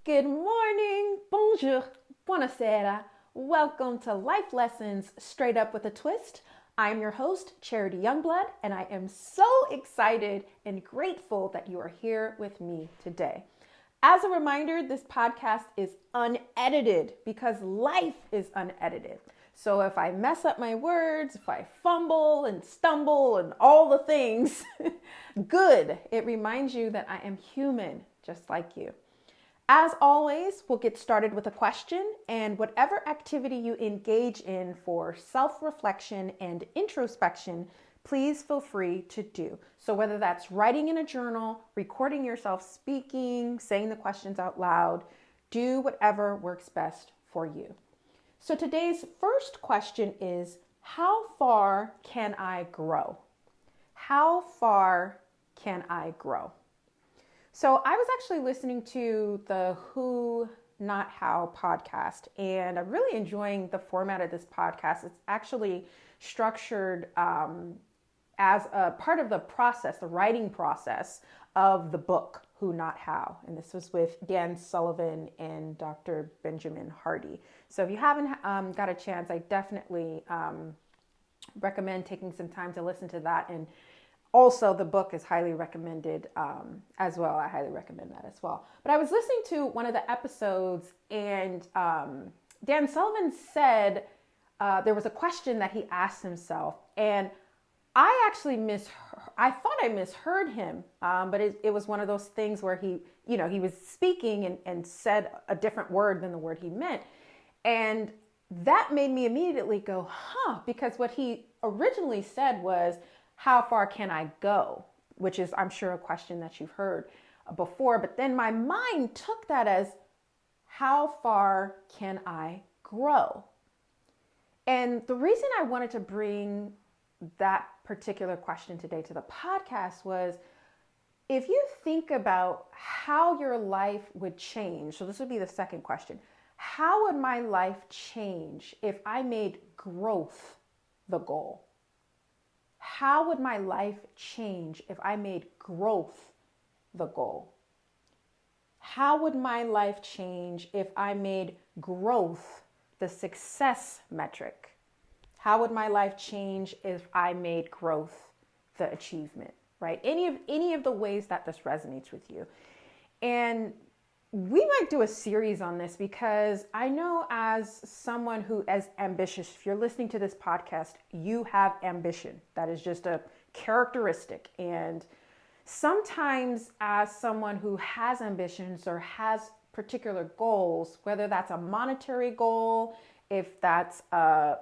Good morning, bonjour, buonasera. Welcome to Life Lessons Straight Up with a Twist. I'm your host, Charity Youngblood, and I am so excited and grateful that you are here with me today. As a reminder, this podcast is unedited because life is unedited. So if I mess up my words, if I fumble and stumble and all the things, good. It reminds you that I am human, just like you. As always, we'll get started with a question, and whatever activity you engage in for self-reflection and introspection, please feel free to do. So whether that's writing in a journal, recording yourself speaking, saying the questions out loud, do whatever works best for you. So today's first question is, how far can I grow? How far can I grow? So I was actually listening to the Who Not How podcast, and I'm really enjoying the format of this podcast. It's actually structured as a part of the process, the writing process of the book, Who Not How. And this was with Dan Sullivan and Dr. Benjamin Hardy. So if you haven't got a chance, I definitely recommend taking some time to listen to that. And also, the book is highly recommended as well. I highly recommend that as well. But I was listening to one of the episodes, and Dan Sullivan said there was a question that he asked himself, and I actually I thought I misheard him, but it was one of those things where he was speaking and said a different word than the word he meant, and that made me immediately go, because what he originally said was, how far can I go? Which is, I'm sure, a question that you've heard before. But then my mind took that as, how far can I grow? And the reason I wanted to bring that particular question today to the podcast was, if you think about how your life would change, so this would be the second question, how would my life change if I made growth the goal? How would my life change if I made growth the goal? How would my life change if I made growth the success metric? How would my life change if I made growth the achievement, right? Any of the ways that this resonates with you. And we might do a series on this because I know, as someone who is ambitious, if you're listening to this podcast, you have ambition. That is just a characteristic. And sometimes as someone who has ambitions or has particular goals, whether that's a monetary goal, if that's a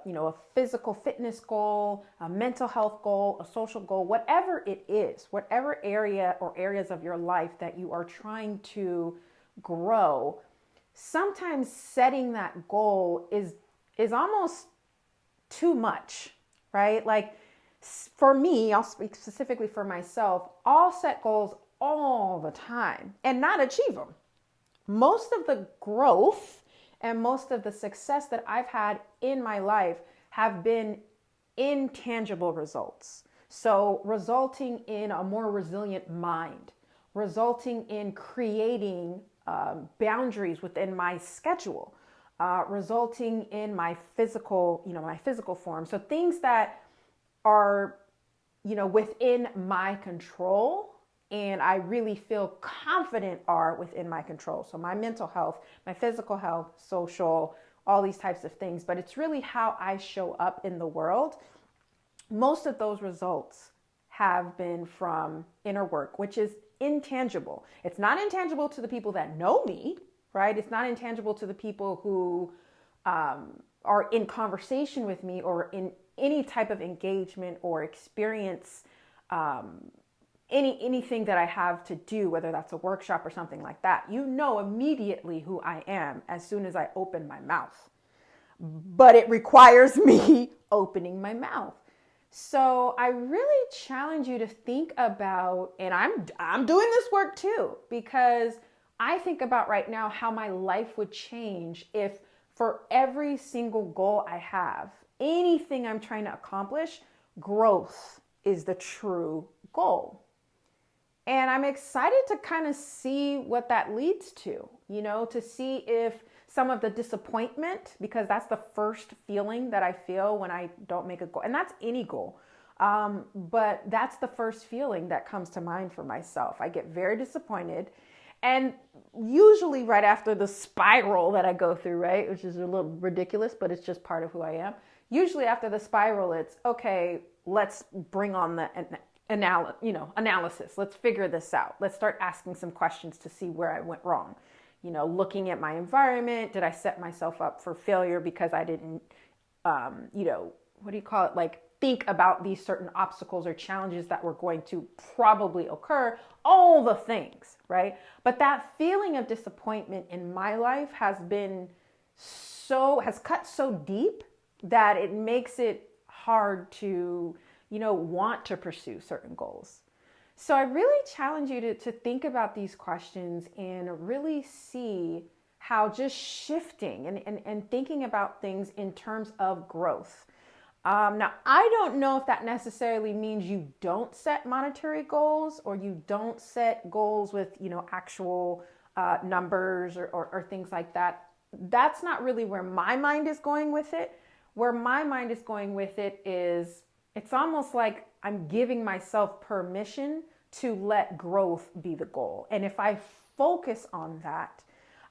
physical fitness goal, a mental health goal, a social goal, whatever it is, whatever area or areas of your life that you are trying to grow, sometimes setting that goal is almost too much, right? Like, for me, I'll speak specifically for myself, I'll set goals all the time and not achieve them. Most of the growth and most of the success that I've had in my life have been intangible results. So resulting in a more resilient mind, resulting in creating boundaries within my schedule, resulting in my physical form. So things that are, within my control, and I really feel confident are within my control. So my mental health, my physical health, social, all these types of things. But it's really how I show up in the world. Most of those results have been from inner work, which is intangible. It's not intangible to the people that know me, right? It's not intangible to the people who are in conversation with me or in any type of engagement or experience, anything that I have to do, whether that's a workshop or something like that. You know immediately who I am as soon as I open my mouth. But it requires me opening my mouth. So I really challenge you to think about, and I'm doing this work too, because I think about right now how my life would change if for every single goal I have, anything I'm trying to accomplish, growth is the true goal. And I'm excited to kind of see what that leads to. to see if some of the disappointment, because that's the first feeling that I feel when I don't make a goal. And that's any goal. But that's the first feeling that comes to mind for myself. I get very disappointed. And usually right after the spiral that I go through, right, which is a little ridiculous, but it's just part of who I am. Usually after the spiral, it's, okay, let's bring on the analysis. Let's figure this out. Let's start asking some questions to see where I went wrong. Looking at my environment, did I set myself up for failure because I didn't, think about these certain obstacles or challenges that were going to probably occur, all the things, right? But that feeling of disappointment in my life has cut so deep that it makes it hard to, want to pursue certain goals. So I really challenge you to think about these questions and really see how just shifting and thinking about things in terms of growth. Now, I don't know if that necessarily means you don't set monetary goals or you don't set goals with, actual numbers or things like that. That's not really where my mind is going with it. Where my mind is going with it is it's almost like I'm giving myself permission to let growth be the goal. And if I focus on that,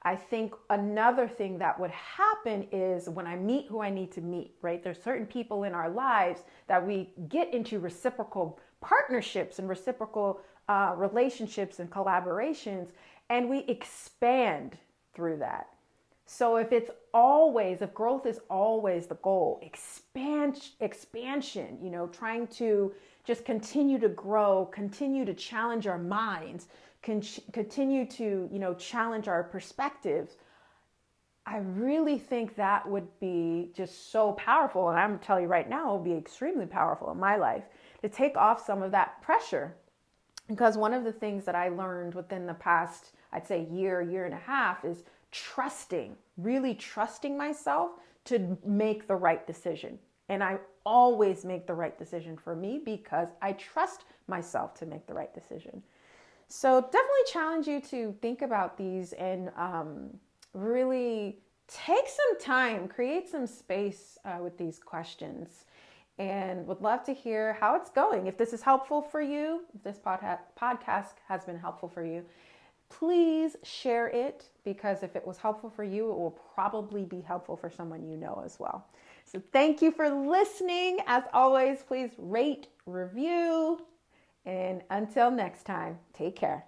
I think another thing that would happen is when I meet who I need to meet, right? There's certain people in our lives that we get into reciprocal partnerships and reciprocal relationships and collaborations, and we expand through that. So if growth is always the goal, expansion, trying to just continue to grow, continue to challenge our minds, continue to, challenge our perspectives, I really think that would be just so powerful. And I'm going to tell you right now, it will be extremely powerful in my life to take off some of that pressure. Because one of the things that I learned within the past, I'd say year and a half is really trusting myself to make the right decision. And I always make the right decision for me because I trust myself to make the right decision. So definitely challenge you to think about these and really take some time, create some space with these questions, and would love to hear how it's going. If this is helpful for you, if this podcast has been helpful for you, please share it, because if it was helpful for you, it will probably be helpful for someone you know as well. So thank you for listening. As always, please rate, review, and until next time, take care.